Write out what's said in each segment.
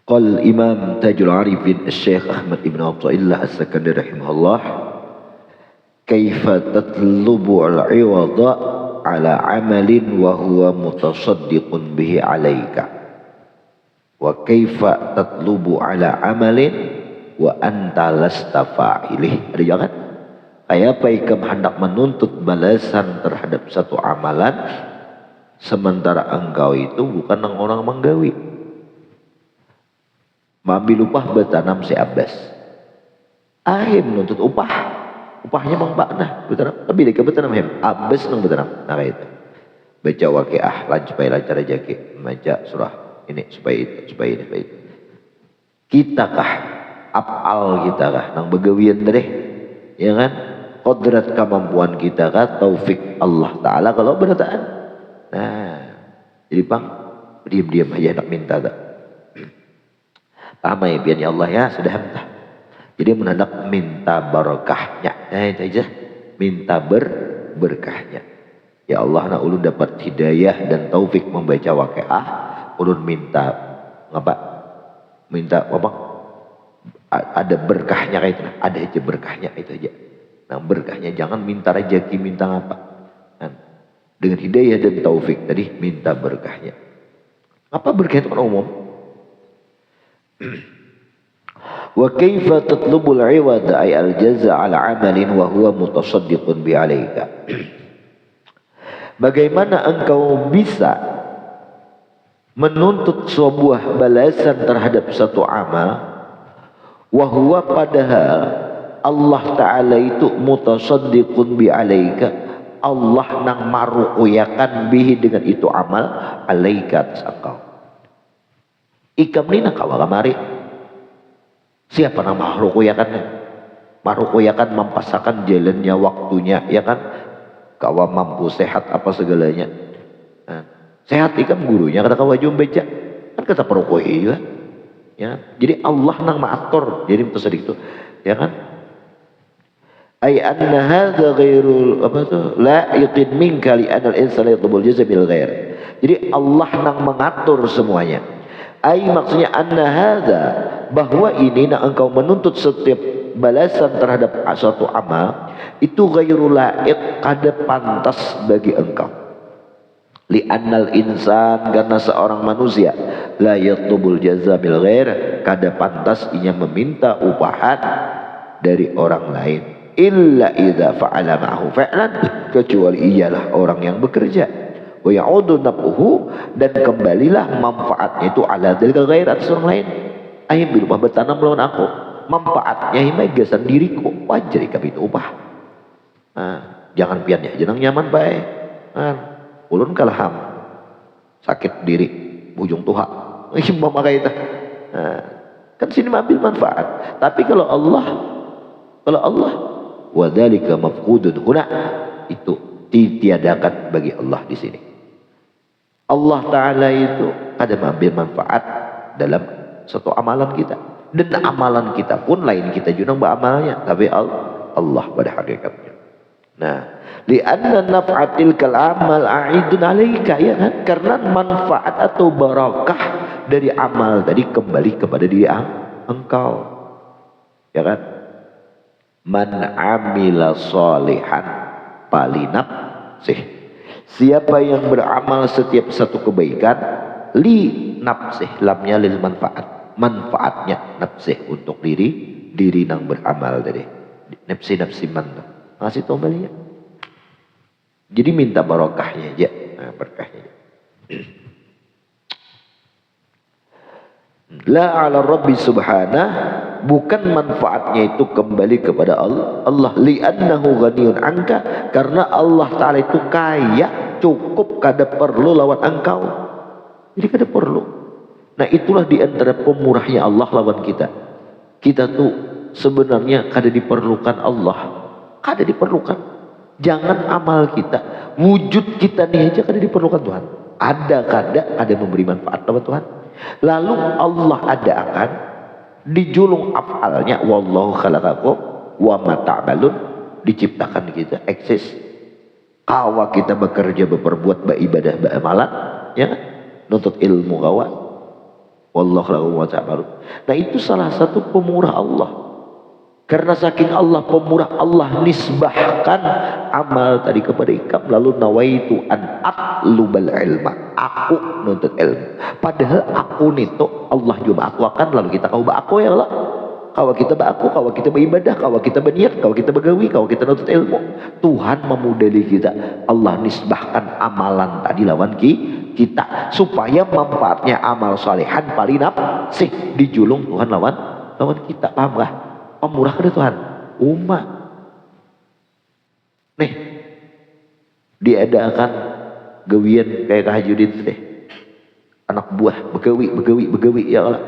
Qal Imam Tajul Arifin Syekh Ahmad Ibn Athaillah As-Sakandari rahimahullah, kaifa tatlubu al-iwada ala amalin wa huwa mutasaddiqun bihi alaika, wa kaifa tatlubu ala amalin wa anta lasta fa'ilih. Ada jangan? Kayak apa ikam hendak menuntut balasan terhadap satu amalan sementara engkau itu bukan orang menggawi. Mambil upah bertanam si Abbas, ahim menuntut upahnya bang Pak nah bertanam lebih dekat bertanam hem Abbas nang bertanam nah itu baca waqiah supaya lancar rezeki, baca surah ini supaya itu supaya ini supaya itu. Kita kah afal kita kah nang begawian deh ya kan, kodrat kemampuan kita kah taufik Allah Ta'ala kalau berataan. Nah jadi bang diam-diam aja nak minta tak paham ya biar Allah ya sudah entah. Jadi menandak minta barokahnya, itu aja, minta berkahnya. Ya Allah, nak ulun dapat hidayah dan taufik membaca waqiah, ulun minta ngapa? Minta apa? Ada berkahnya kayak itu, ada aja berkahnya itu aja. Nah berkahnya jangan minta rezeki, minta apa? Nah, dengan hidayah dan taufik tadi minta berkahnya. Apa berkah itu kan umum? Wa kaifa tatlubul 'iwada ay al-jazaa 'ala 'amalin wa huwa mutasaddiqun bi 'alaika. Bagaimana engkau bisa menuntut sebuah balasan terhadap satu amal wa huwa padahal Allah Ta'ala itu mutasaddiqun bi 'alaika, Allah nang marukuyakan bihi dengan itu amal 'alaika atas engkau. Ikam ni nak kawa kamari. Siapa nama marukuyakan? Marukuyakan mempasakan jalannya waktunya, ya kan? Kawa mampu sehat apa segalanya. Nah, sehat ikam gurunya kata kawa jum beca. Kan kata perukui juga. Ya. Jadi Allah nang maatur. Jadi itu sedikit itu, ya kan? Ay anna hadza ghairul apa tuh la yaqin minka li anal insana yatlubul jazaa bil ghair. Jadi Allah nang mengatur semuanya. Ai maksudnya anna hadza bahwa ini nak engkau menuntut setiap balasan terhadap suatu amal itu ghairul laiq kada pantas bagi engkau. Li annal insan karena seorang manusia la yatlubul jazaa bil ghair kada pantas ia meminta upahan dari orang lain illa idza fa'ala ma'hu fa'lan kecuali ialah orang yang bekerja. Wa ya'udu naf'uhu dan kembalilah manfaatnya itu ala dzalika ghair atas orang lain. Ayo berupa bertanam lawan aku, manfaatnya ini gasan diriku wajar ikam itu upah. Nah, jangan piannya jenang nyaman baik. Nah, ulun kalaham sakit diri bujung tuha. Imam maka itu. Nah, kan sini ambil manfaat. Tapi kalau Allah wa dzalika mafqudun huna itu ditiadakan bagi Allah di sini. Allah Ta'ala itu ada mengambil manfaat dalam satu amalan kita. Dan amalan kita pun lain kita juga beramalnya. Tapi Allah pada hakikatnya. Nah, lianna naf'atil kalamal a'idun alaika ya kan? Karena manfaat atau barakah dari amal tadi kembali kepada diri engkau. Ya kan? Man amila sholihan palinap sih. Siapa yang beramal setiap satu kebaikan li nafsih lamnya lil manfaat, manfaatnya nafsih untuk diri nang beramal tadi nafsi man ngasih tahu balik ya. Jadi minta barokahnya aja, nah, berkahnya aja. La ala rabbi subhanah bukan manfaatnya itu kembali kepada Allah li'annahu ghaniyun anka karena Allah Ta'ala itu kaya cukup kada perlu lawan engkau, jadi kada perlu. Nah itulah diantara pemurahnya Allah lawan kita tuh sebenarnya kada diperlukan Allah, kada diperlukan. Jangan amal kita, wujud kita nih aja kada diperlukan Tuhan. Ada memberi manfaat lawan Tuhan. Lalu Allah adakan dijulung afalnya wallahu khalaqakum wa ma ta'malun, diciptakan kita eksis kawa kita bekerja berperbuat beribadah beramalan ya nuntut ilmu kawa Wallahu a'lam bishawab. Nah itu salah satu pemurah Allah. Karena saking Allah pemurah, Allah nisbahkan amal tadi kepada ikam. Lalu nawaitu an atlubal ilma, aku nuntut ilmu. Padahal aku itu Allah juga aku akan. Lalu kita kau aku ya Allah. Kalau kita beraku, kalau kita beribadah, kalau kita berniat, kalau kita bergawi, kalau kita nuntut ilmu, Tuhan memudali kita. Allah nisbahkan amalan tadi lawan kita supaya manfaatnya amal salihan paling sih dijulung Tuhan lawan kita. Paham gak? Pemurah ke Tuhan umat nih diadakan gawian kayak Kahajudin deh, anak buah begawi ya Allah.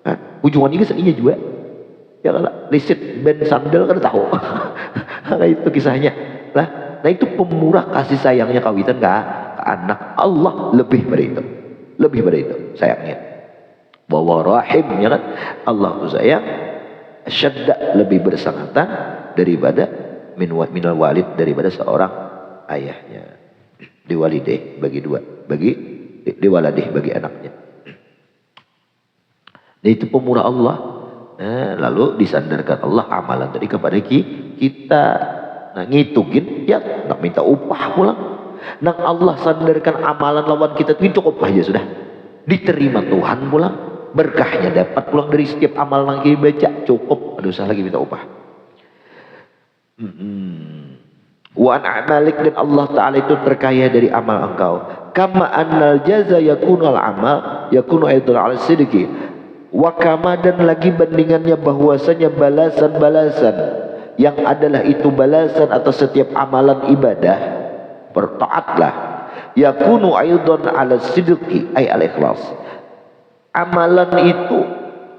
Nah, ujungannya seninya juga ya Allah, lisit band sandal kan tahu. Nah, itu kisahnya lah. Nah itu pemurah kasih sayangnya kawitan ke anak. Allah lebih pada itu sayangnya. Bahwa rahim ya kan, Allah itu sayang syadda lebih bersangatan daripada minal walid, daripada seorang ayahnya. Diwalideh bagi dua, bagi diwaladeh bagi anaknya. Nah itu pemurah Allah. Nah, lalu disandarkan Allah amalan tadi kepada kita. Nah ngitungin ya nggak minta upah pulang. Nah Allah sandarkan amalan lawan kita itu cukup aja sudah diterima Tuhan pulang. Berkahnya dapat pulang dari setiap amal yang kita baca cukup, ada usah lagi minta upah. Wa an amalik, dan Allah Ta'ala itu terkaya dari amal engkau. Kama annal jaza yakunu al amal yakunu aidan al sidqi. Wa kama, dan lagi bandingannya bahwasanya balasan-balasan yang adalah itu balasan atas setiap amalan ibadah bertaatlah yakunu aidan al sidqi ay al ikhlas. Amalan itu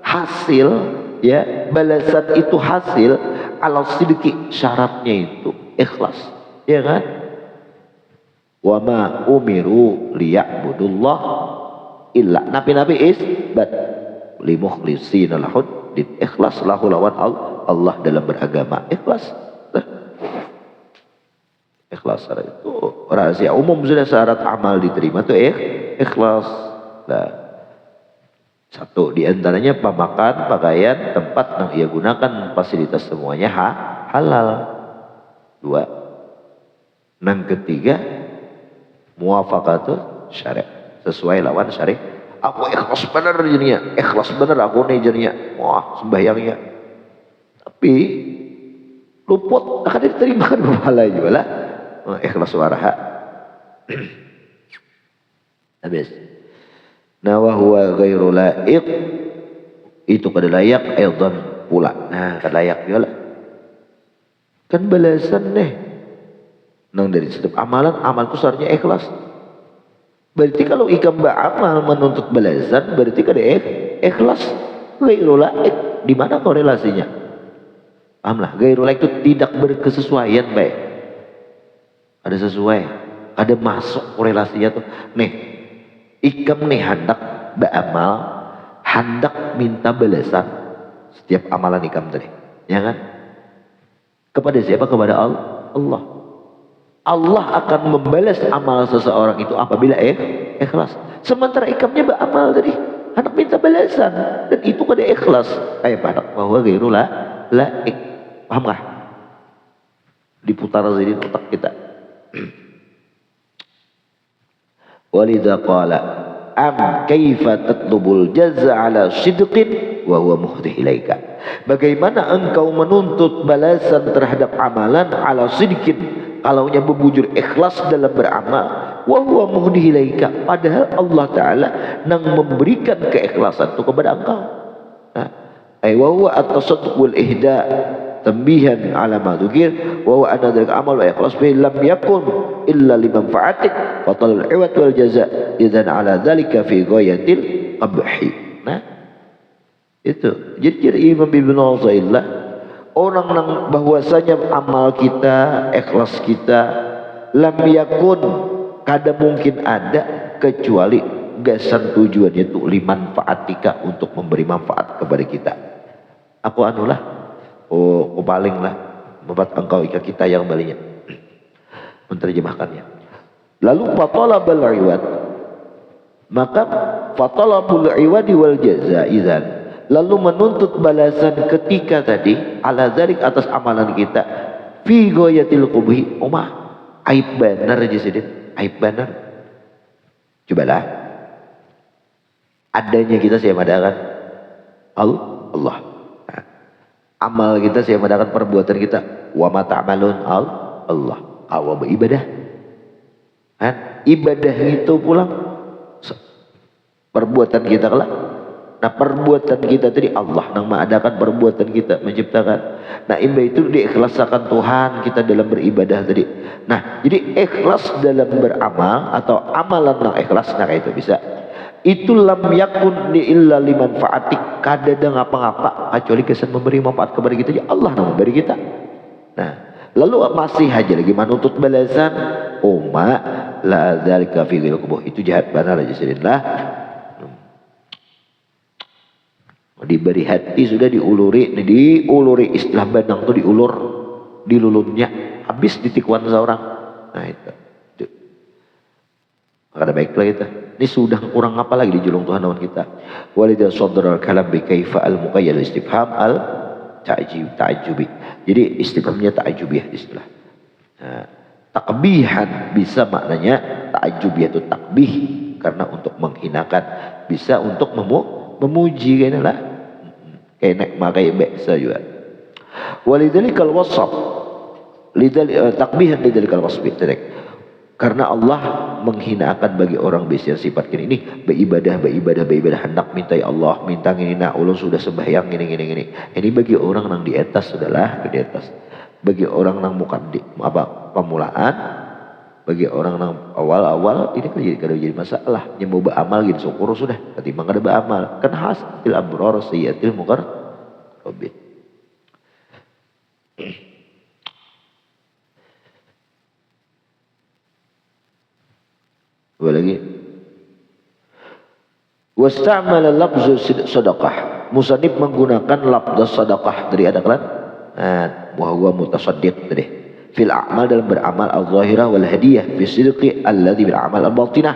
hasil ya, balasan itu hasil ala sidqi, syaratnya itu ikhlas ya kan. Wa ma umiru liya'budullah illa, nabi-nabi isbat li mukhlisina lahud, ikhlas lahu lawan Allah dalam beragama. Ikhlas itu rahasia umum, sudah syarat amal diterima tuh ikhlas. Nah, satu diantaranya pemakan, pakaian, tempat yang ia gunakan, fasilitas semuanya halal. Dua, yang ketiga muwafaqatu syari', sesuai lawan syari'. Aku ikhlas bener jadinya, ikhlas bener aku nih jadinya, wah sembahyangnya, tapi luput akan diterima kan pahala juga lah. Ikhlas waraha. Habis. Nah wa huwa ghairu la'iq, itu kada layak aidan pula. Nah kada layak juga lah. Kan balasan nih nang dari setiap amalan, amal itu seharusnya ikhlas. Berarti kalau ikam beramal menuntut balasan, berarti kada ikhlas. Ghairu la'iq, di mana korelasinya? Pahamlah, ghairu la'iq itu tidak berkesesuaian baik. Ada sesuai, ada masuk korelasinya tuh. Nih ikam nih hendak beramal, hendak minta balasan setiap amalan ikam tadi, ya kan? Kepada siapa? Kepada Allah. Allah akan membalas amal seseorang itu apabila ikhlas. Sementara ikamnya beramal tadi, hendak minta balasan, dan itu kada ikhlas. Kayak pada bahwa ghairu la'iq. Paham gak? Diputar di otak kita. Walidha qala am kaifa tatlubul jazza ala sidqin wa huwa muhdih ilaika. Bagaimana engkau menuntut balasan terhadap amalan ala sidqin, kalaunya bebujur ikhlas dalam beramal, wa huwa muhdih ilaika, padahal Allah Ta'ala yang memberikan keikhlasan itu kepada engkau. Ay wa huwa at-tasadduq wal ihda tambihan ala ma dzukir wa huwa anna dzalika amal wa ikhlas bihi lam yakun illa limanfa'atik fa talal iwat wal jaza idzan ala dzalika fi ghayatil qabhi. Nah itu jadi Imam Ibnu Athaillah orang yang bahwasanya amal kita, ikhlas kita lam yakun, kada mungkin ada kecuali gasan tujuannya itu limanfa'atika, untuk memberi manfaat kepada kita. Aku anulah paling lah membuat engkau ika kita yang balinya menerjemahkannya. Lalu fatalabal iwad, maka fatalabul iwadi wal jazaizan, lalu menuntut balasan ketika tadi ala dzalik atas amalan kita fi ghayatil qubhi, aib benar aja sidin, aib benar. Cobalah adanya kita siapa madakan Allah. Nah, amal kita siapa madakan perbuatan kita wa ma ta'malun Allah. Awal beribadah kan? Ibadah itu pulang perbuatan kita kelak. Nah perbuatan kita tadi Allah yang mengadakan perbuatan kita menciptakan. Nah itu diikhlaskan Tuhan kita dalam beribadah tadi. Nah jadi ikhlas dalam beramal atau amalan yang ikhlas, nah itu bisa. Itu lam yakun di illa liman fa'atik, kadang apa-apa kecuali kesan memberi manfaat kepada kita, ya Allah yang memberi kita. Nah lalu masih aja lagi menuntut balasan, la dzalika fi ghil qubuh, itu jahat benar aja sedinlah. Diberi hati sudah diuluri istilah Bandang tuh diulur, dilulunnya habis ditikwan seorang. Nah itu. Maka ada baiklah kita. Ini sudah kurang apa lagi di julung Tuhan lawan kita. Walidha sadral kalam bi kaifa al muqayyad istifham al ta'ajjubi. Jadi istifhamnya ta'ajjubiyah istilah. Nah, takbihan bisa maknanya ta'ajjubiyah itu takbih karena untuk menghinakan, bisa untuk memuji kayaknya lah. Kayak nek makai beksa juga. Walidzalikal wasf takbihan lidzalikal wasf direct. Karena Allah menghinakan bagi orang bisian sifat ini beribadah hendak minta ya Allah, minta ini nak ulun sudah sembahyang gini. Ini bagi orang yang di atas sudahlah, di atas. Bagi orang yang pemulaan, bagi orang yang awal-awal ini kan jadi masalah. Yang mau beramal gitu syukur sudah, ketimbang ada beramal. Kan hasil abror sayyatil muqarrabin. Dua lagi. Wasta'mala lafzu sadaqah. Musannif menggunakan lafaz sadaqah dari ada kan? Wa huwa mutasaddiq tadi. Fil a'mal dalam beramal al-zahirah wal hadiyah fi sidqi alladhi bil a'mal al-batinah.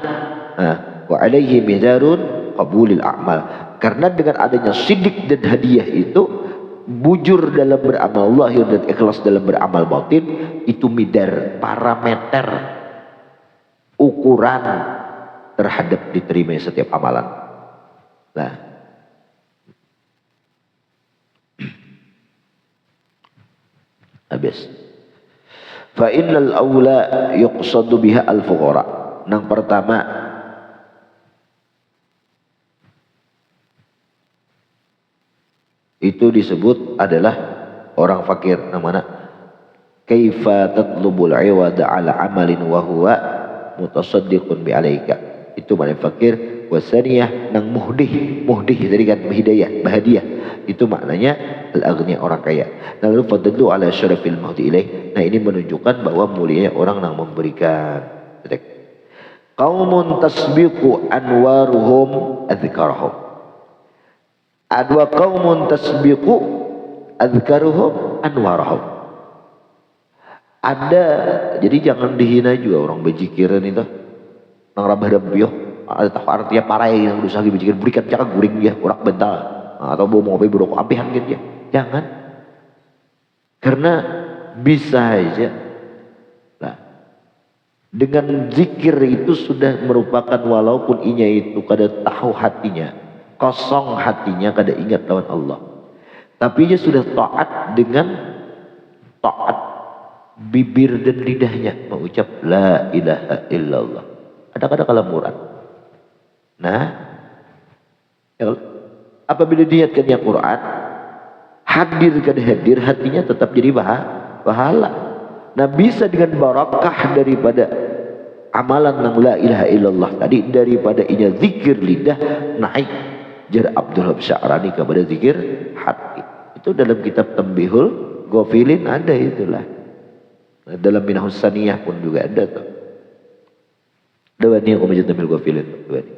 Wa alaihi midarun qabulil a'mal. Karena dengan adanya sidik dan hadiah itu bujur dalam beramal zahir dan ikhlas dalam beramal batin itu midar, parameter, ukuran terhadap diterima setiap amalan. Nah, habis. Fa innal aula yuqsadu biha al fuqara. Yang pertama itu disebut adalah orang fakir. Namanya kaifa tatlubul iwada ala amalin wa huwa mutasaddiqun bi alaika, itu makna fakir. Wasaniyah nang muhdih tadi kan hidayah bahadiah, itu maknanya al-aghniya orang kaya. Lalu fadlu ala syarafil mahdi ilaih, nah ini menunjukkan bahwa mulianya orang yang memberikan. Qaumun tasbiqu anwaruhum adzkarahum, adwa qaumun tasbiqu adzkaruhum anwarahum. Ada, jadi jangan dihina juga orang bejikiran itu. Nang rabah dambioh, ada tahu artinya parai yang berusaha bejikiran, berikan cakap guring dia, orang bental. Atau bawa mobil berokok ampihan gitu ya. Jangan. Karena bisa aja. Nah, dengan zikir itu sudah merupakan walaupun inya itu kada tahu hatinya, kosong hatinya, kada ingat lawan Allah. Tapi dia sudah taat dengan taat bibir dan lidahnya mengucap la ilaha illallah. Ada kalamuran. Nah, ya, apabila diniatkannya Quran, hadir hatinya tetap jadi pahala. Nah, bisa dengan barakah daripada amalan yang la ilaha illallah tadi, daripada inya zikir lidah naik jar Abdullah Sya'rani kepada zikir hati. Itu dalam kitab Tambihul Ghafilin ada itulah. Dalam Minahus Saniyah pun juga ada tuh. Dua ni aku macam Tambihul Ghafilin. Dua ni.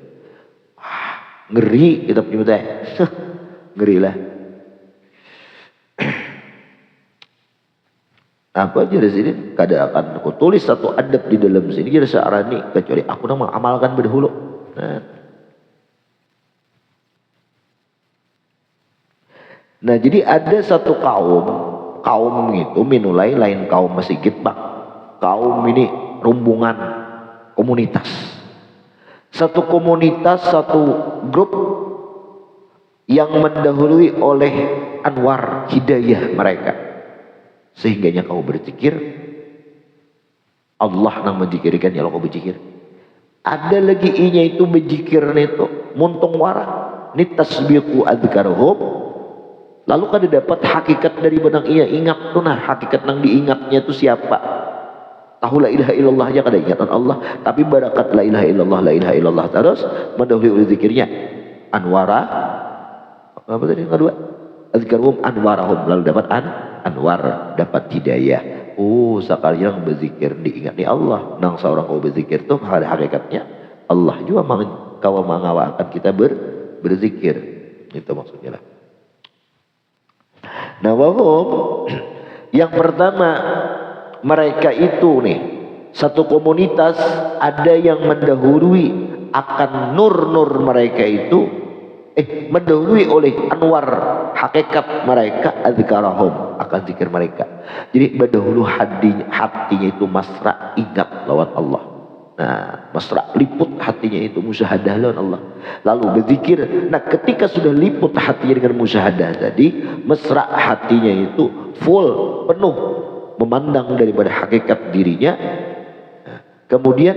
Ngeri kita punya teh. Ngeri lah. Apa aja di sini? Kada akan aku tulis satu adab di dalam sini. Jadi Sya'rani kecuali aku nak mengamalkan berdahulu. Nah, Nah jadi ada satu kaum itu minulai lain kaum Masigit bang, kaum ini rumbungan komunitas, satu komunitas, satu grup yang mendahului oleh anwar hidayah mereka, sehingganya kau berzikir Allah nang menjikirkan ya kau berzikir. Ada lagi inya itu berzikir itu muntung wara ni tasbiqu adzkaruhum. Lalu kada dapat hakikat dari benang ia ingat tuh, nah hakikat nang diingatnya itu siapa? Tahu la ilaha illallah aja kada ingatan Allah, tapi barakat la ilaha illallah terus mendahului oleh zikirnya anwara, apa tadi yang kedua? Azkarum anwarahum, lalu dapat anwar, dapat hidayah. Oh, sekarang berzikir diingat ni Allah. Nang seorang kau berzikir tuh pada hakikatnya Allah juga kau mengawakan kita berzikir. Itu maksudnya lah. Nah, wahum yang pertama mereka itu nih satu komunitas ada yang mendahului akan nur mereka itu mendahului oleh anwar hakikat mereka adzkarahum akan zikir mereka. Jadi mendahulu hatinya itu masra ingat lawan Allah. Nah, mesra liput hatinya itu musyahadah lawan Allah. Lalu berzikir. Nah, ketika sudah liput hatinya dengan musyahadah tadi, mesra hatinya itu full, penuh memandang daripada hakikat dirinya. Nah, kemudian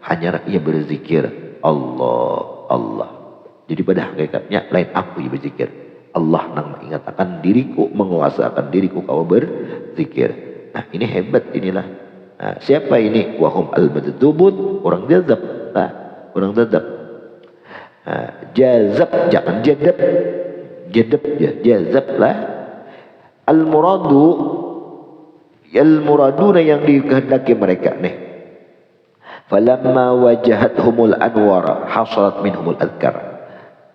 hanya ia berzikir Allah. Jadi pada hakikatnya lain aku yang berzikir. Allah nang mengingatkan diriku, menguasakan diriku kau berzikir. Nah, ini hebat inilah. Nah, siapa ini? Wahum al-madzubun, orang jazab. Nah, orang jazab. Nah, jazab jangan jadab. Jadab ya, jazab lah. Al-muraduna yang dikehendaki mereka nih. Falamma wajahathumul anwar hasalat minhumul adhkar.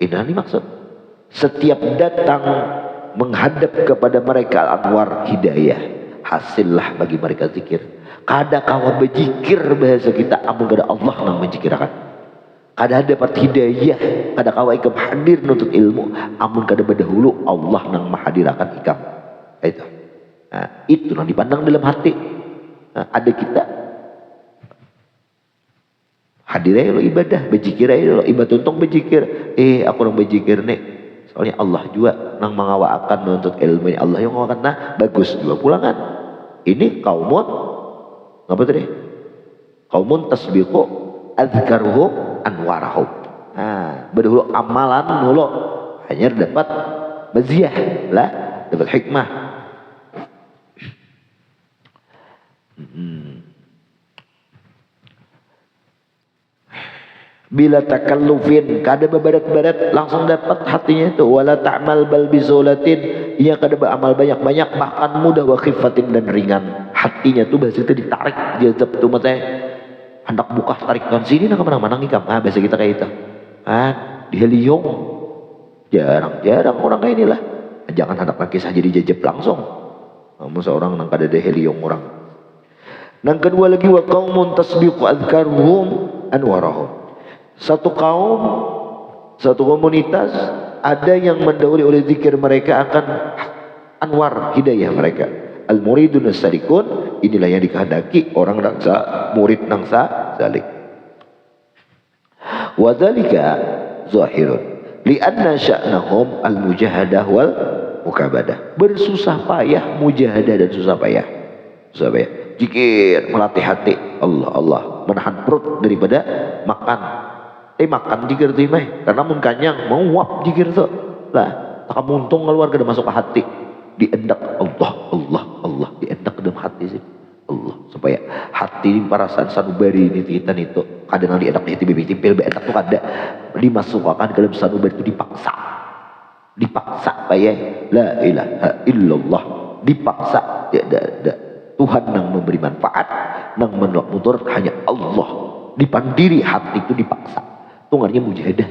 Ini maksud. Setiap datang menghadap kepada mereka anwar hidayah, hasillah bagi mereka zikir. Kada kawa berzikir bahasa kita amun kada Allah nang menjikirakan. Kada dapat hidayah, kada kawa ikam hadir nuntut ilmu amun kada berdahulu Allah nang mahadirakan ikam. Itu. Nah, itu nang dipandang dalam hati. Nah, ada kita hadir aja lo ibadah, berzikir aja lo ibadah untung berzikir. Aku nang berzikir nih. Soalnya Allah juga nang mengawakan nuntut ilmu Allah yang mengawakan. Nah, bagus juga pulangan. Ini kaumun apa tadi? Kaumun tasbiqu adzkaruhum anwarahum. Nah, berdahulu amalan dulu hanya dapat maziah lah, dapat hikmah. Bila takallufin kada bebarat-barat langsung dapat hatinya itu. Wala ta'mal bal bizulatin, ia kada beramal banyak-banyak bahkan mudah wa khifatin dan ringan. Hatinya tuh bahasa itu ditarik jazab tuh matanya hendak buka tarikan sini nak kemana-mana ngikam. Bahasa kita kayak itu. Di heliong jarang orang kayak inilah. Jangan hendak lagi saja dijajab langsung. Namun seorang nang kada ada heliong orang. Nang kedua lagi wa qaumun tasbiqu adzkaruhum anwarahum. Satu kaum, satu komunitas ada yang mendahului oleh zikir mereka akan anwar hidayah mereka. Al-muridun as-salikun, inilah yang dikehendaki orang nangsa murid nangsa salik. Wa dzalika zahirun li'anna sya'nahum al-mujahadah wal mukabadah. Bersusah payah, mujahadah dan susah payah. Susah payah. Zikir melatih hati Allah, menahan perut daripada makan. Makan jikir tu karena mun kanyang mau wap jikir tu lah tak muntung keluar ke masuk ke hati diendak Allah diendak ke dalam hati sih Allah supaya hati perasaan sanubari ini kita itu kadang diendak di hati timpil beendak tu kada dimasukkan ke dalam sanubari itu dipaksa payah la ilaha illallah dipaksa ada Tuhan yang memberi manfaat yang menutur hanya Allah dipandiri hati itu dipaksa. Tungannya mujahadah.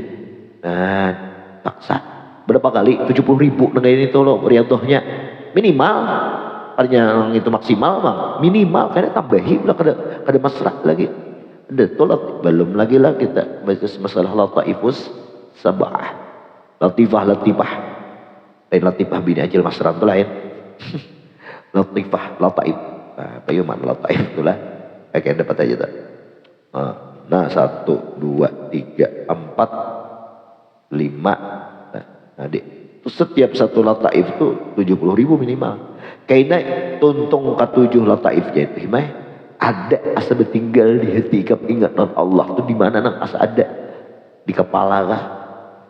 Nah, paksa. Berapa kali? 70.000 dengan ini tuh lo riadohnya. Minimal. Artinya itu maksimal bang. Minimal. Karena tambahi lah kada masrah lagi. Ada tolak. Belum lagi lah kita. Masalah lataifus sabah. Latifah. Lain Latifah bini Ajil Masran itu lain. Latifah, Lataif. Nah, payuman Lataif itulah. Kayak dapat aja tak. Nah 1, 2, 3, 4, 5. Nah, itu setiap satu Lataif itu 70.000 minimal. Kayaknya tuntung ke 7 Lataifnya itu gimana? Ada asa bertinggal di hati ikap ingatan Allah tuh di mana nang asa ada? Di kepala kah?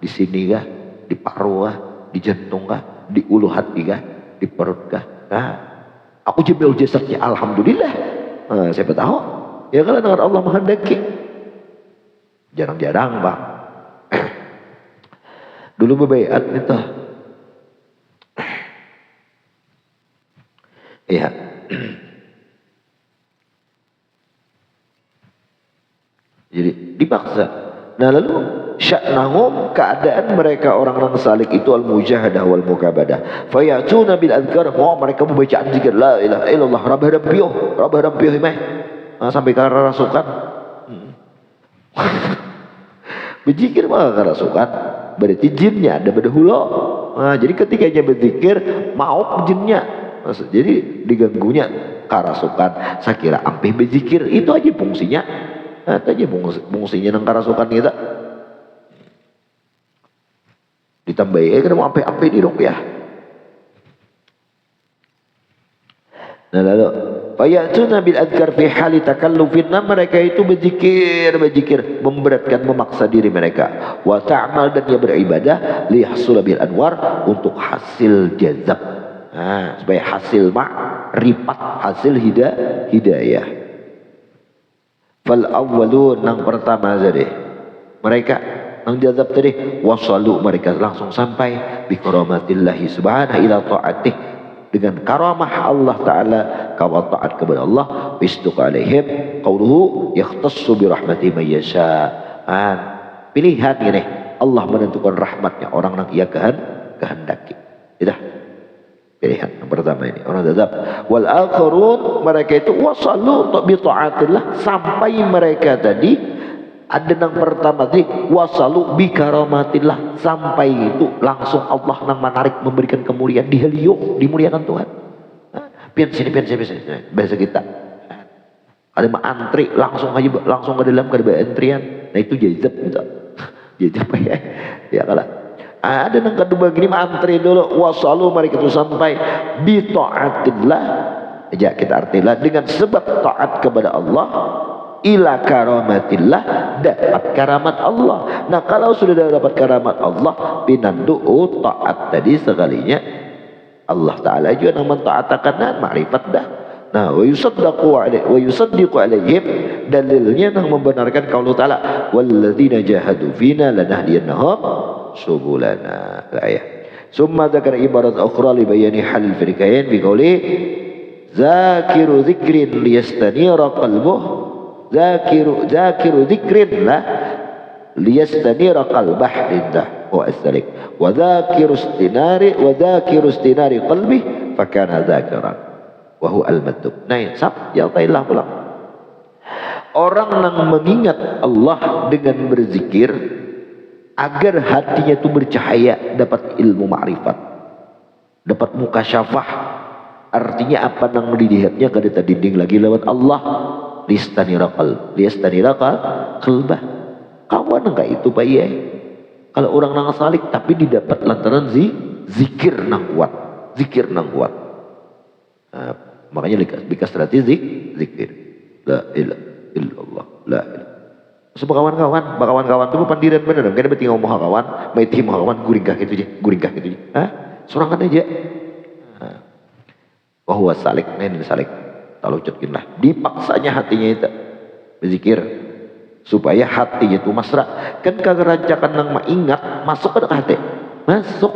Di sini kah? Di paru kah? Di jantung kah? Di ulu hati kah? Di perut kah? Nah, aku jebel jasadnya alhamdulillah. Nah, siapa tahu? Ya kalau dengan Allah menghendaki. Jarang-jarang bang. Dulu berbaiat itu. Iya. Jadi dipaksa. Nah lalu sya'nahum, keadaan mereka orang-orang salik itu al-mujahadah wal mukabadah. Fayatuna bil adhkar, mereka membacaan zikir la ilaha illallah rabah rabbiyuh imeh. Nah, sampai ke rasukan. Berzikir mah kerasukan. Berarti jinnya ada pada hula. Nah, jadi ketika dia berzikir mau jinnya. Jadi diganggunya kerasukan. Saya kira ampe berzikir itu aja fungsinya. Nah, itu aja fungsinya nang kerasukan kita. Ditambahin kan mau ampe di dong ya. Nah lalu fayatuna bil adhkar fi hali takallufin, mereka itu berzikir memberatkan, memaksa diri mereka. Wa ta'mal, dan dia beribadah liyahsul bil anwar, untuk hasil jazab. Nah, supaya hasil ma'rifat, hasil hidayah. Fal awwalun, nang pertama tadi mereka nang jazab tadi, wasalu, mereka langsung sampai bi karamatillahi subhanahu ila ta'atih, dengan karamah Allah Ta'ala, kawa ta'at kepada Allah. Bisduq alaihim qawluhu yakhtassu bi rahmati man yasha. Pilihan gini, Allah menentukan rahmatnya orang yang ia kehendaki. Itu pilihan yang pertama ini orang jazab. Wal akharun, mereka itu wasalu bi ta'atillah, sampai mereka tadi ada yang pertama tadi wasalu bi karamatillah, sampai itu langsung Allah nang menarik, memberikan kemuliaan, dimuliakan Tuhan. Pian sini bahasa kita. Ada mah antri langsung ke dalam ke antrian. Nah itu jazab itu. Jazab ya. Ya kalau ada yang kedua gini mah antri dulu, wasalu, mereka itu sampai bi taatillah. Ya kita artilah dengan sebab taat kepada Allah, ila karamatillah, dapat karamat Allah. Nah kalau sudah dapat karamat Allah, pinandu'u ta'at tadi sekalinya Allah Ta'ala juga yang mentaatakan ma'rifat dah. Nah wa yusaddiqu alaihim, dalilnya yang membenarkan qaulu Ta'ala walladzina jahadu fina lanahdiyannahum subulana. Ayat summa dzakara ibarat ukhra li bayani halil firqain bi qauli zakiru dzikrin liyastanira qalbuh, zakiru dzikrin lah liyastanira qalbah lindah wa asalik wa zakiru istinari qalbi fakana zakiran wa huwa al-maddub. Nah sab jaltailah pulang orang yang mengingat Allah dengan berzikir agar hatinya itu bercahaya, dapat ilmu ma'rifat, dapat mukasyafah. Artinya apa yang dilihatnya kada dinding lagi lewat Allah. Liyastanira qalbah. Kawan enggak itu Pak Iya. Kalau orang nang salik tapi didapat lantaran zikir nang kuat. Nah, makanya bikas strategi zikir. La ilaha illallah, la ilaha. Sebab kawan-kawan itu pandiran bener. Kada beti ngomong kawan, maiti kawan guring kah gitu je. Sorangan aja. Wahwa salik, ini salik. Kalau cutkin lah, dipaksanya hatinya itu berzikir supaya hatinya itu masra. Kan kegerancakan nang ingat masuk ke hati, masuk.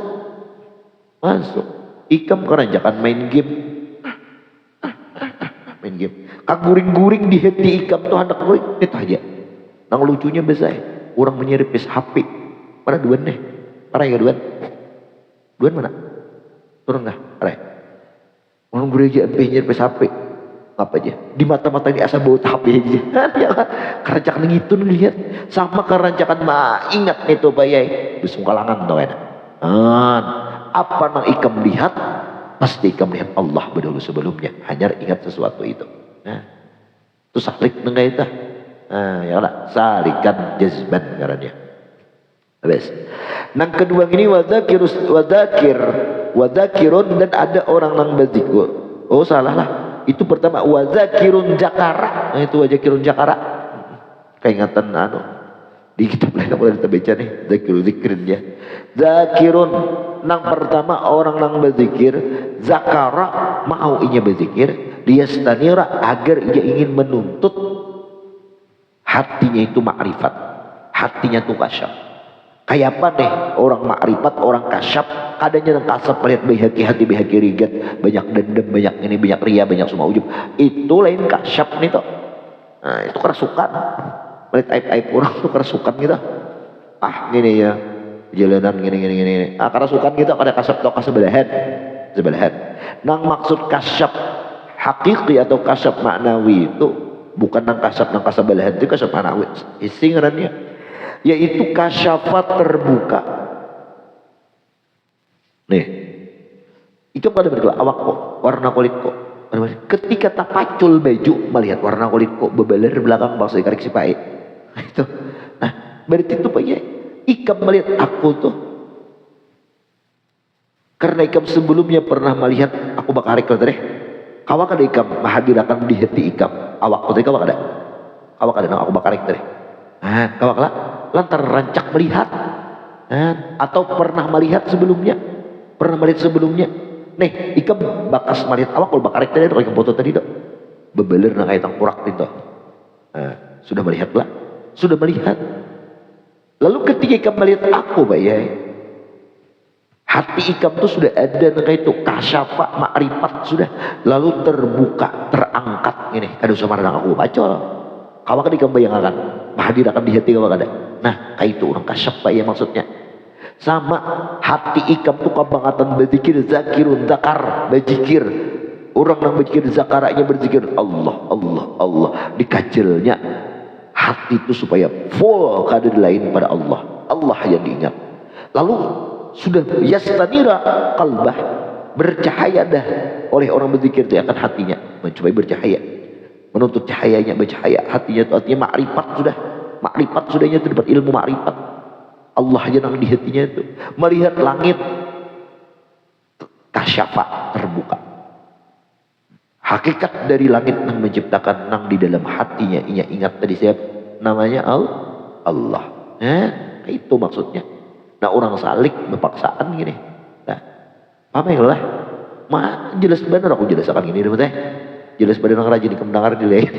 Ikam kerancakan main game. Kaguring-guring di hati ikam tuh hendak guring itu aja. Nang lucunya besar, orang menyeripis HP. Mana duan nih? Parai ke duan? Duan mana? Turun nggak? Parai. Orang gereja nyeripis HP. Apa aja di mata-mata ini asa bau HP aja. Kerancakan gitu ngelihat sama kerancakan ingat itu bayai busung kalangan tau enak. apa nang ikam lihat, pasti ikam lihat Allah berdahulu sebelumnya. Hanya ingat sesuatu itu. Nah, itu salik nang itu. Nah, ya lah, salikan jazban karena habis. Nang kedua ini wadzakirun dan ada orang nang berzikir. Oh salah lah. Itu pertama wadzakirun jakara. Nah, itu wadzakirun jakara. Keingatan anu di kitab lain boleh kita baca nih zikirin ya. Zakirun nang pertama orang nang berzikir, zakara mau inya berzikir, dia stanira agar ia ingin menuntut hatinya itu makrifat, hatinya tuh kasyaf. Kayak apa nih orang makrifat, orang kasyaf, kadangnya nang kasap melihat bihaki hati bihaki rigat, banyak dendam, banyak ini, banyak ria, banyak semua ujub. Itu lain kasyaf nih toh. Nah, itu kerasukan. Melihat aib-aib orang tuh kerasukan gitu. Ah gini ya, jalanan gini. Ah kerasukan gitu, ada kasyaf atau kasebelahan. Nang maksud kasyaf hakiki atau kasyaf maknawi itu bukan nang kasebelahan itu kasyaf maknawi. Isi ngarannya, yaitu kasyafat terbuka. Nih, itu pada bergerak awak kok, warna kulit kok. Ketika tak pacul baju melihat warna kulit kok bebeler belakang bangsa ikarik si pae. Itu. Nah, berarti itu Pak ya, ikam melihat aku tuh karena ikam sebelumnya pernah melihat aku bakarik kalau tadi. Kawak ada ikam mahadirakan di hati ikam. Awak tadi kawak ada. Kawak ada aku bakarik tadi. Nah, kawak lah lantar rancak melihat. Nah, atau pernah melihat sebelumnya. Nih, ikam bakas melihat awak kalau bakarik tadi itu ikam foto tadi dok. Bebeler nang kaitang purak itu. Nah, sudah melihat lah. Sudah melihat. Lalu ketika ikam melihat aku Pak ya, hati ikam tuh sudah ada nang itu kasyafa makrifat sudah lalu terbuka, terangkat ini. Kada usah marah aku bacol. Kawak kan ikam bayangkan mahadirakan di hati kawak ada. Nah, kayak itu orang kasyaf Pak ya maksudnya. Sama hati ikam tuh kabangatan berzikir, zakirun zakar, berzikir. Orang nang berzikir zakaranya berzikir Allah dikajelnya hati itu supaya full kadar lain pada Allah yang diingat. Lalu sudah yastanira qalbah, bercahaya dah oleh orang berzikir itu akan hatinya mencoba bercahaya, menuntut cahayanya bercahaya hatinya itu artinya makrifat sudahnya itu dapat ilmu makrifat Allah yang di hatinya itu melihat langit kasyafa terbuka. Hakikat dari langit yang menciptakan nang di dalam hatinya inya ingat tadi siapa namanya Allah. Itu maksudnya. Nah orang salik berpaksaan gini. Nah, pamelah. Jelas benar aku jelaskan gini deh. Jelas benar rajin di kemenangan di lain.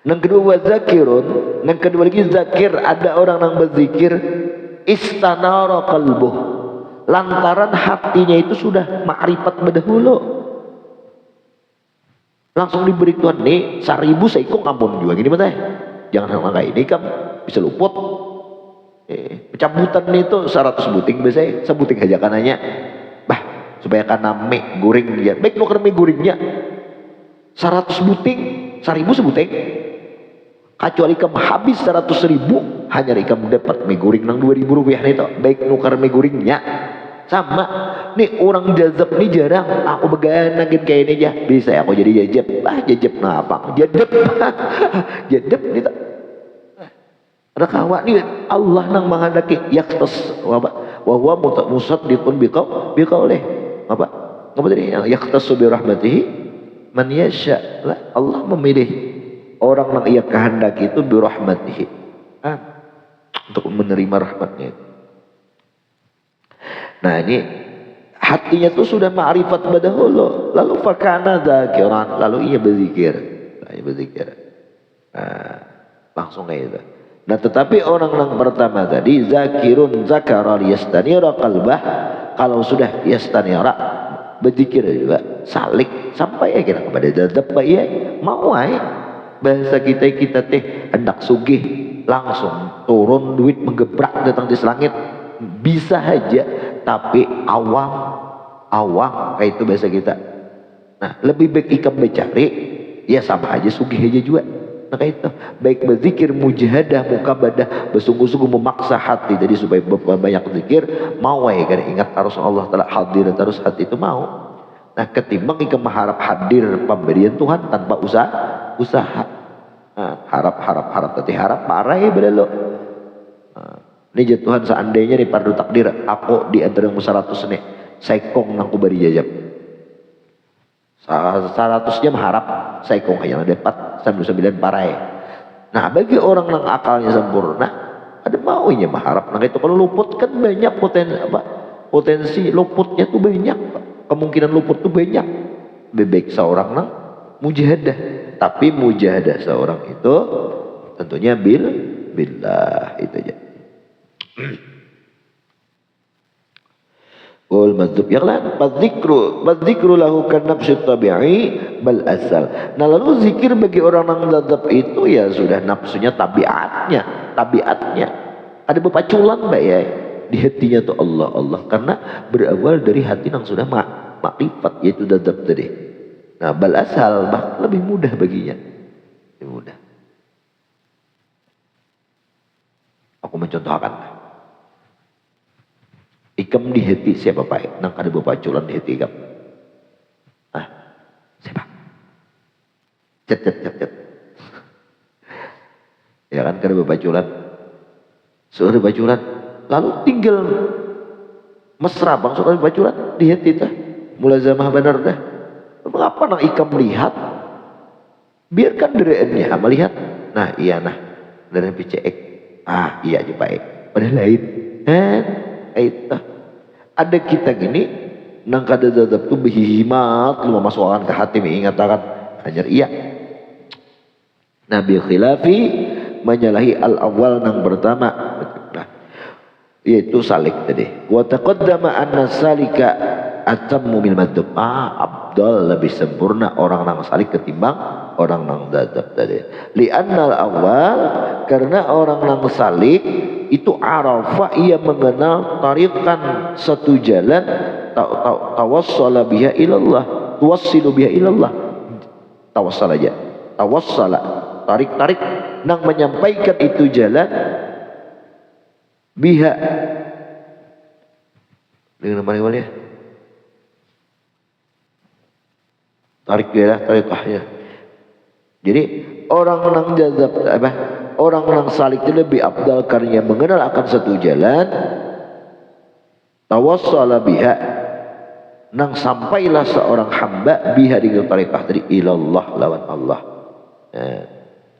Yang kedua wazakirun, yang kedua lagi zakir ada orang yang berzikir istanara qalbuh. Lantaran hatinya itu sudah makrifat berdahulu. Langsung diberi Tuhan nih 1000 seiko ngamun juga gini betul. Jangan hanya ini kamu bisa luput. Pencabutan itu 100 buting biasanya, sebuting aja kananya. Bah, supaya kana mie goreng dia. Baik nuker mie gorengnya 100 buting, 1000 sebuting. Kecuali kamu habis 100.000 hanya kamu dapat mie goreng nang 2.000 rupiah nih toh. Baik nuker mie gorengnya. Sama nih orang jazab nih jarang aku beganakin kayak ini aja bisa aku jadi jajab apa jadab nih tak ada kawan nih Allah nang menghendaki yaktas wahwa musaddiqun biqaulih apa tadi yaktas bi rahmatihi man yasha Allah memilih orang yang ia kehendaki itu bi rahmatihi untuk menerima rahmatnya. Nah ini hatinya tuh sudah ma'rifat berdahulu. Lalu fakana zakiran, lalu ia berzikir. Nah, langsung kayak itu. Nah tetapi orang yang pertama tadi zakirun zakara yastanira qalbah, kalau sudah yastanira berzikir juga salik sampai ya kira kepada dadap ya mau bahasa kita teh hendak sugih langsung turun duit menggebrak datang di langit bisa aja. Tapi awam kayak itu bahasa kita. Nah lebih baik ikam mencari ya sama aja sugih aja juga. Maka itu baik berzikir, mujahadah, mukabadah, bersungguh-sungguh memaksa hati jadi supaya banyak zikir, mau ya kan ingat harus Allah telah hadir terus hati itu mau. Nah ketimbang ikam mengharap hadir pemberian Tuhan tanpa usaha. Nah, harap tadi harap parah ya beda lo. Nah, ini Tuhan seandainya nih pardu takdir aku di antara yang 100 nih saikong nangku bari jajab. 100 jam harap saikong yang dapat 99 parai. Nah bagi orang yang akalnya sempurna ada maunya mengharap. Nah itu kalau luput kan banyak potensi luputnya tuh banyak, kemungkinan luput tuh banyak. Bebek seorang nang mujahadah, tapi mujahadah seorang itu tentunya billah itu aja. Qul madzub yang lain madzikru lahu kan nafsu tabi'i bal asal. Nah lalu zikir bagi orang yang dzab itu ya sudah nafsunya tabiatnya ada bepaculan mbak ya di hatinya tuh Allah karena berawal dari hati yang sudah makrifat yaitu dzab tadi. Nah bal asal bahkan lebih mudah baginya, lebih mudah. Aku mencontohkan ikam di hati siapa pak? Nang ada bepaculan di hati ikam. Siapa? Cet. Ya kan kada bepaculan. Sudah bepaculan. Lalu tinggal mesra bang sudah bepaculan di hati tah. Mulazamah benar dah. Mengapa nang ikam melihat? Biarkan dereennya melihat. Nah iya nah. Dan PCX. Iya aja baik. Pada lain. Itu ada kita gini nang kada dzab tu berhimat lu memasukkan ke hati mengatakan hanya iya. Nabi khilafi menyalahi al awal nang pertama yaitu salik tadi. Wa taqaddama anna salika atammu min madzub. Abdal lebih sempurna orang nang salik ketimbang orang nang dzab tadi. Li annal awal karena orang nang salik itu arafa ia mengenal tarikan satu jalan tawassala biha ilallah tuwassilu biha ilallah tawassal aja tawassala tarik nang menyampaikan itu jalan biha dengan mana ya tarik dia tarikahnya. Jadi orang nang jazab orang yang salik itu lebih abdal karena mengenal akan satu jalan tawassala biha nang sampailah seorang hamba biha di tarekah dari ilallah lawan Allah.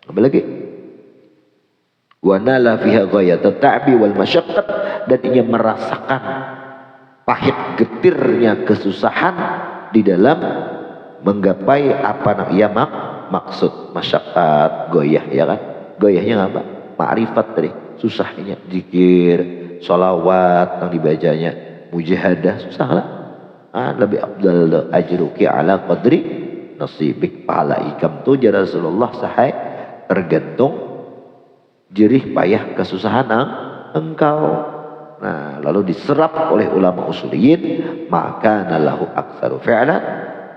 Apa lagi? Wa nala fiha ghayat at-ta'bi wal masyaqqat dan ia merasakan pahit getirnya kesusahan di dalam menggapai apa yang ia maksud masyaqqat goyah ya kan. Goyahnya apa? Ma'rifat tadi. Susahnya zikir, sholawat yang dibacanya, mujahadah susah lah. Lebih abdal ajruki ala qadri nasibik. Pahala ikam tu ya Rasulullah sahai tergantung jerih payah kesusahan engkau. Nah lalu diserap oleh ulama usuliyin maka nalahu aktsaru fi'lan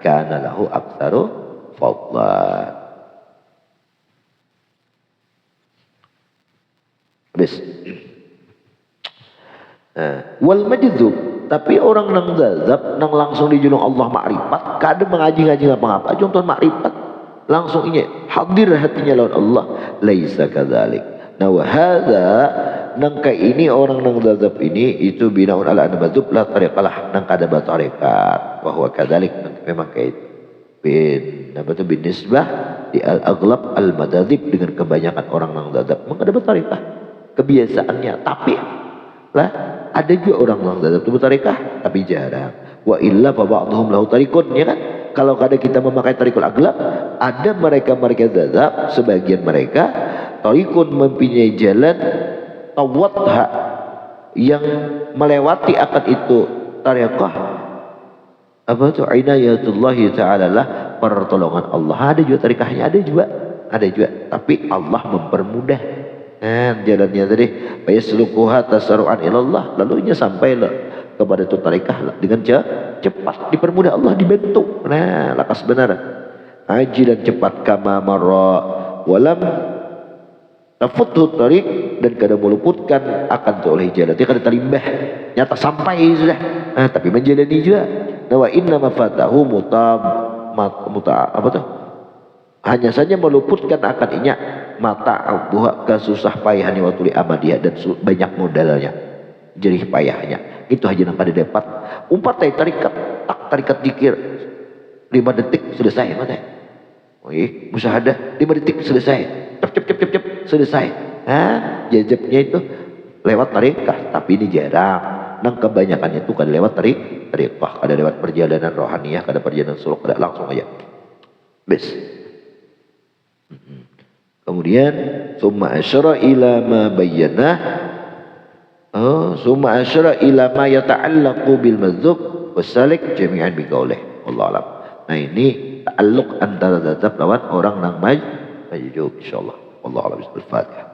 kana lahu aktsaru fadlan. Wal majdzub tapi orang nang dzab nang langsung dijulung Allah makrifat kada mengaji-ngaji apa-apa contoh makrifat langsung ini hadir hatinya lawan Allah laisa kadzalik. Nah wa hadza nang ka ini orang nang dzab ini itu binaun ala anbadzub la tariqalah nang kada batarikat bahwa kadzalik memang kayak bin apa itu binisbah di al aghlab al madadzib dengan kebanyakan orang nang dzab memang kada batarikat kebiasaannya. Tapi lah ada juga orang yang dzab itu tarekah tapi jarang. Wa illa fa ba'dhum lahu tarikun ya kan. Kalau kada kita memakai tarikul aglab ada mereka dzab sebagian mereka tarikun mempunyai jalan tawadha yang melewati akan itu tarekah apa itu inayatullah ta'ala lah pertolongan Allah. Ada juga tarekahnya ada juga tapi Allah mempermudah jalannya tadi bayaslukuha tasaru'an ilallah lalunya sampailah kepada itu tarekah dengan cepat dipermudah Allah dibentuk. Nah lakas benar haji dan cepat kama marra walam tafuthu tariq, dan kada meluputkan akan oleh jalan, dia kada terlimbah, nyata sampai sudah, tapi menjalani juga. Wa inna mafatahu apa tuh, hanya saja meluputkan akan inya mata buah kesusah payahnya waktu li amadiyah, dan banyak modalnya, jerih payahnya, itu aja yang kada dapat. Umpat tarikat, tak tarikat zikir 5 detik selesai mata. Musyahadah 5 detik selesai, cep selesai. Jajabnya itu lewat tarikah, tapi ini jarang. Nang kebanyakannya itu kada lewat tarikah, kada lewat perjalanan rohaniyah, kada perjalanan suluk, kada langsung aja. Bes. Kemudian summa asyara ila ma bayyana, summa asyara ila ma yata'allaqu bil madzhub wasalik jami'an bi qaulih. Wallahu alam. Nah ini ta'alluq antara zat lawan orang nang majjub insyaallah. Wallahu alam. Al-Fatihah.